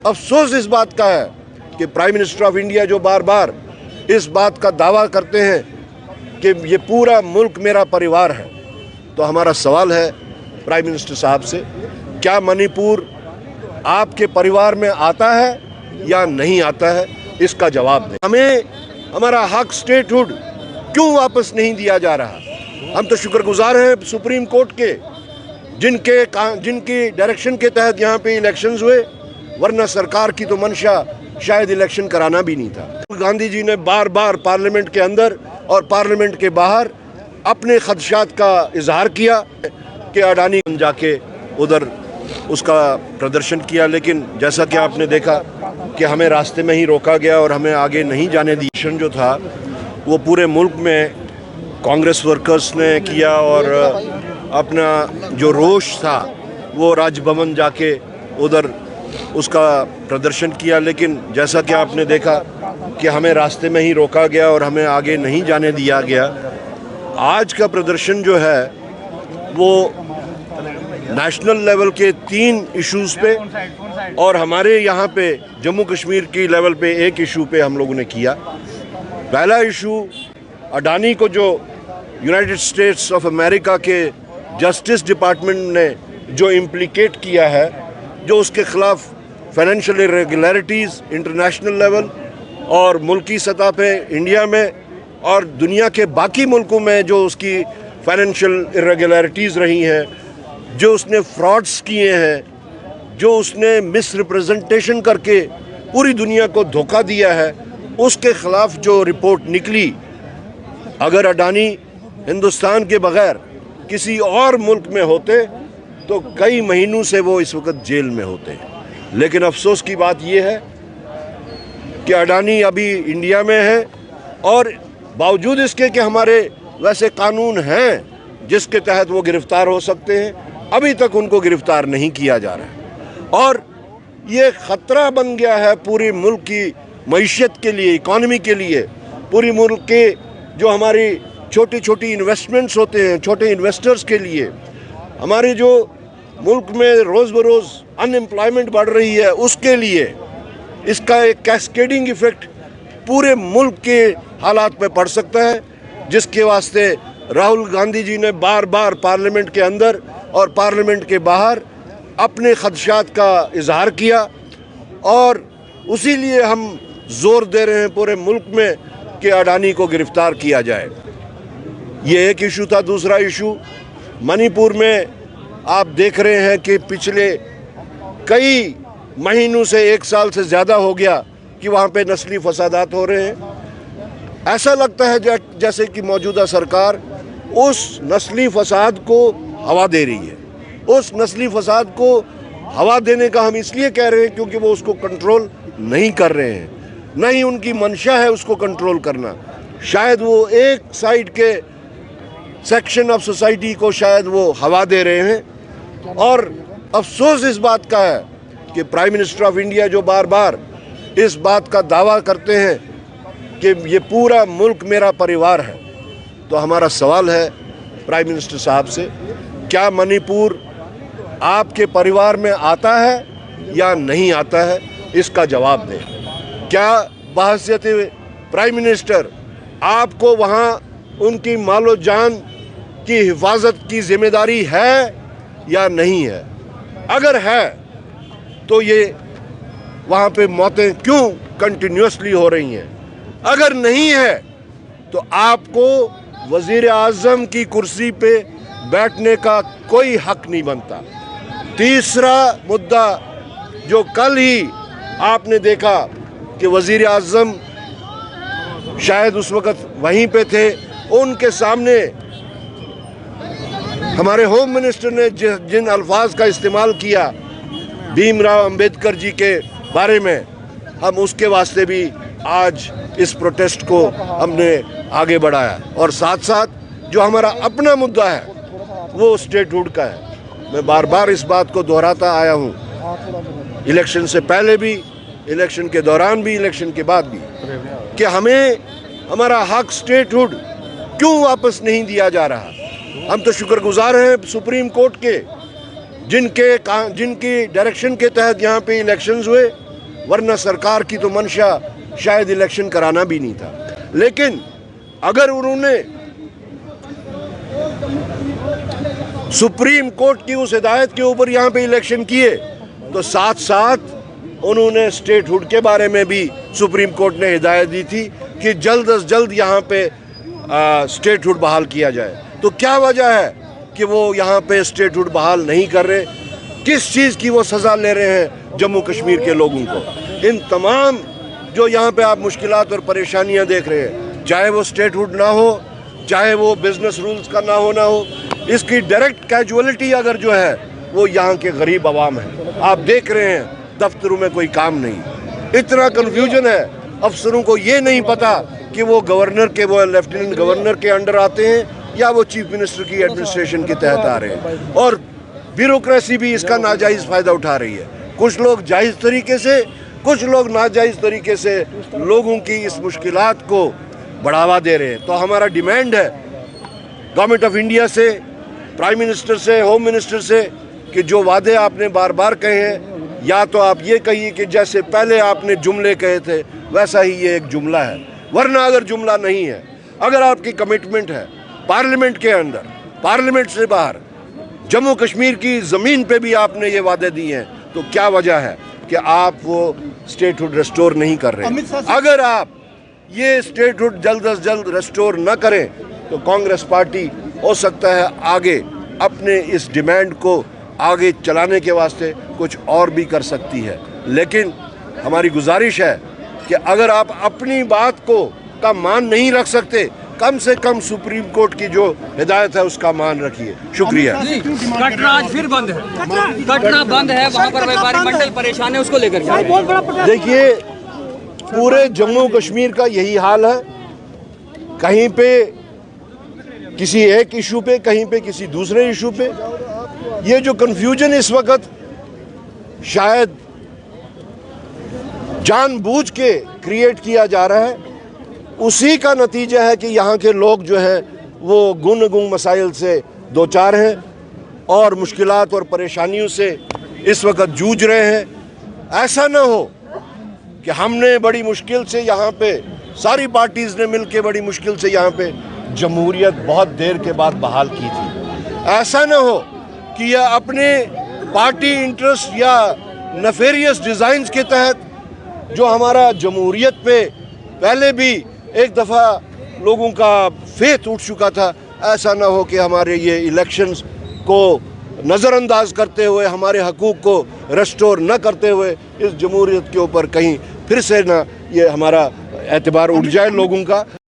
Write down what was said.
अफसोस इस बात का है कि प्राइम मिनिस्टर ऑफ इंडिया जो बार बार इस बात का दावा करते हैं कि ये पूरा मुल्क मेरा परिवार है, तो हमारा सवाल है प्राइम मिनिस्टर साहब से, क्या मणिपुर आपके परिवार में आता है या नहीं आता है, इसका जवाब दें। हमें हमारा हक स्टेटहुड क्यों वापस नहीं दिया जा रहा। हम तो शुक्रगुजार हैं सुप्रीम कोर्ट के, जिनकी डायरेक्शन के तहत यहाँ पे इलेक्शंस हुए, वरना सरकार की तो मंशा शायद इलेक्शन कराना भी नहीं था। गांधी जी ने बार बार पार्लियामेंट के अंदर और पार्लियामेंट के बाहर अपने खदशात का इजहार किया कि अडानी जाके उधर उसका प्रदर्शन किया, लेकिन जैसा कि आपने देखा कि हमें रास्ते में ही रोका गया और हमें आगे नहीं जाने दिया। जो था वो पूरे मुल्क में कांग्रेस वर्कर्स ने किया और अपना जो रोष था वो राजभवन जाके उधर उसका प्रदर्शन किया, लेकिन जैसा कि आपने देखा कि हमें रास्ते में ही रोका गया और हमें आगे नहीं जाने दिया गया। आज का प्रदर्शन जो है वो नेशनल लेवल के 3 इश्यूज़ पे और हमारे यहाँ पे जम्मू कश्मीर की लेवल पे एक इशू पे हम लोगों ने किया। पहला इशू अडानी को जो यूनाइटेड स्टेट्स ऑफ अमेरिका के जस्टिस डिपार्टमेंट ने जो इम्प्लिकेट किया है, जो उसके ख़िलाफ़ फाइनेंशियल इरेगुलरिटीज़ इंटरनेशनल लेवल और मुल्की सतह पे इंडिया में और दुनिया के बाकी मुल्कों में जो उसकी फाइनेंशियल इरेगुलरिटीज़ रही हैं, जो उसने फ्रॉड्स किए हैं, जो उसने मिस रिप्रेजेंटेशन करके पूरी दुनिया को धोखा दिया है, उसके ख़िलाफ़ जो रिपोर्ट निकली, अगर अडानी हिंदुस्तान के बग़ैर किसी और मुल्क में होते तो कई महीनों से वो इस वक्त जेल में होते हैं। लेकिन अफसोस की बात ये है कि अडानी अभी इंडिया में है और बावजूद इसके कि हमारे वैसे कानून हैं जिसके तहत वो गिरफ्तार हो सकते हैं, अभी तक उनको गिरफ्तार नहीं किया जा रहा है। और ये ख़तरा बन गया है पूरी मुल्क की मईशत के लिए, इकॉनमी के लिए, पूरी मुल्क के जो हमारी छोटी छोटी इन्वेस्टमेंट्स होते हैं, छोटे इन्वेस्टर्स के लिए, हमारी जो मुल्क में रोज़ बरोज़ अनएम्प्लॉयमेंट बढ़ रही है, उसके लिए इसका एक कैस्केडिंग इफ़ेक्ट पूरे मुल्क के हालात पे पड़ सकता है, जिसके वास्ते राहुल गांधी जी ने बार बार पार्लियामेंट के अंदर और पार्लियामेंट के बाहर अपने खदशात का इजहार किया और उसी लिए हम जोर दे रहे हैं पूरे मुल्क में कि अडानी को गिरफ्तार किया जाए। ये एक इशू था। दूसरा इशू मणिपुर में आप देख रहे हैं कि पिछले कई महीनों से 1 साल से ज़्यादा हो गया कि वहाँ पे नस्ली फसादात हो रहे हैं। ऐसा लगता है जैसे कि मौजूदा सरकार उस नस्ली फसाद को हवा दे रही है। उस नस्ली फसाद को हवा देने का हम इसलिए कह रहे हैं क्योंकि वो उसको कंट्रोल नहीं कर रहे हैं, न ही उनकी मंशा है उसको कंट्रोल करना। शायद वो एक साइड के सेक्शन ऑफ सोसाइटी को शायद वो हवा दे रहे हैं। और अफसोस इस बात का है कि प्राइम मिनिस्टर ऑफ इंडिया जो बार बार इस बात का दावा करते हैं कि ये पूरा मुल्क मेरा परिवार है, तो हमारा सवाल है प्राइम मिनिस्टर साहब से, क्या मणिपुर आपके परिवार में आता है या नहीं आता है, इसका जवाब दें। क्या बहैसियत प्राइम मिनिस्टर आपको वहाँ उनकी मालो जान की हिफाजत की जिम्मेदारी है या नहीं है? अगर है तो ये वहाँ पे मौतें क्यों कंटिन्यूसली हो रही हैं? अगर नहीं है तो आपको वज़ीर आज़म की कुर्सी पे बैठने का कोई हक नहीं बनता। तीसरा मुद्दा जो कल ही आपने देखा कि वज़ीर आज़म शायद उस वक़्त वहीं पे थे, उनके सामने हमारे होम मिनिस्टर ने जिन अल्फाज का इस्तेमाल किया भीमराव अंबेडकर जी के बारे में, हम उसके वास्ते भी आज इस प्रोटेस्ट को हमने आगे बढ़ाया। और साथ साथ जो हमारा अपना मुद्दा है वो स्टेटहुड का है। मैं बार बार इस बात को दोहराता आया हूँ, इलेक्शन से पहले भी, इलेक्शन के दौरान भी, इलेक्शन के बाद भी, कि हमें हमारा हक स्टेटहुड क्यों वापस नहीं दिया जा रहा। हम तो शुक्रगुजार हैं सुप्रीम कोर्ट के, जिनकी डायरेक्शन के तहत यहाँ पे इलेक्शंस हुए, ورنہ सरकार की तो मंशा शायद इलेक्शन कराना भी नहीं था। लेकिन अगर उन्होंने सुप्रीम कोर्ट की उस हिदायत के ऊपर यहाँ पे इलेक्शन किए तो साथ साथ उन्होंने स्टेटहुड के बारे में भी सुप्रीम कोर्ट ने हिदायत दी थी कि जल्द अज जल्द यहाँ पे स्टेटहुड बहाल किया जाए। तो क्या वजह है कि वो यहाँ पे स्टेटहुड बहाल नहीं कर रहे? किस चीज़ की वो सज़ा ले रहे हैं जम्मू कश्मीर के लोगों को? इन तमाम जो यहाँ पे आप मुश्किलात और परेशानियाँ देख रहे हैं, चाहे वो स्टेटहुड ना हो, चाहे वो बिजनेस रूल्स का ना हो, इसकी डायरेक्ट कैजुअलिटी अगर जो है वो यहाँ के गरीब आवाम है। आप देख रहे हैं दफ्तरों में कोई काम नहीं, इतना कन्फ्यूजन है, अफसरों को ये नहीं पता कि वो गवर्नर के, वो लेफ्टिनेंट गवर्नर के अंडर आते हैं या वो चीफ मिनिस्टर की एडमिनिस्ट्रेशन के तहत आ रहे हैं। और ब्यूरोक्रेसी भी इसका नाजायज़ फ़ायदा उठा रही है। कुछ लोग जायज़ तरीके से, कुछ लोग नाजायज़ तरीके से लोगों की इस मुश्किलात को बढ़ावा दे रहे हैं। तो हमारा डिमांड है गवर्नमेंट ऑफ इंडिया से, प्राइम मिनिस्टर से, होम मिनिस्टर से कि जो वादे आपने बार बार कहे हैं, या तो आप ये कहिए कि जैसे पहले आपने जुमले कहे थे वैसा ही ये एक जुमला है, वरना अगर जुमला नहीं है, अगर आपकी कमिटमेंट है पार्लियामेंट के अंदर, पार्लियामेंट से बाहर, जम्मू कश्मीर की ज़मीन पे भी आपने ये वादे दिए हैं, तो क्या वजह है कि आप वो स्टेटहुड रेस्टोर नहीं कर रहे? अगर आप ये स्टेटहुड जल्द अज जल्द रेस्टोर न करें तो कांग्रेस पार्टी हो सकता है आगे अपने इस डिमांड को आगे चलाने के वास्ते कुछ और भी कर सकती है। लेकिन हमारी गुजारिश है कि अगर आप अपनी बात को का मान नहीं रख सकते, कम से कम सुप्रीम कोर्ट की जो हिदायत है उसका मान रखिए। शुक्रिया। कटरा आज फिर बंद है, कटरा बंद है, वहाँ पर व्यापारी मंडल परेशान है, उसको लेकर क्या? देखिए, पूरे जम्मू कश्मीर का यही हाल है। कहीं पे किसी एक इशू पे, कहीं पे किसी दूसरे इशू पे। ये जो कन्फ्यूजन इस वक्त शायद जानबूझ के क्रिएट किया जा रहा है, उसी का नतीजा है कि यहाँ के लोग जो हैं वो गुंग मसाइल से दो चार हैं और मुश्किलात और परेशानियों से इस वक्त जूझ रहे हैं। ऐसा ना हो कि हमने बड़ी मुश्किल से यहाँ पे, सारी पार्टीज़ ने मिलकर बड़ी मुश्किल से यहाँ पे जमहूरियत बहुत देर के बाद बहाल की थी। ऐसा ना हो कि यह अपने पार्टी इंटरेस्ट या नफेरियस डिज़ाइंस के तहत जो हमारा जमहूरियत पे पहले भी एक दफ़ा लोगों का फेथ उठ चुका था, ऐसा ना हो कि हमारे ये इलेक्शंस को नज़रअंदाज करते हुए, हमारे हकूक़ को रेस्टोर न करते हुए इस जमहूरियत के ऊपर कहीं फिर से ना ये हमारा एतबार उठ जाए लोगों का।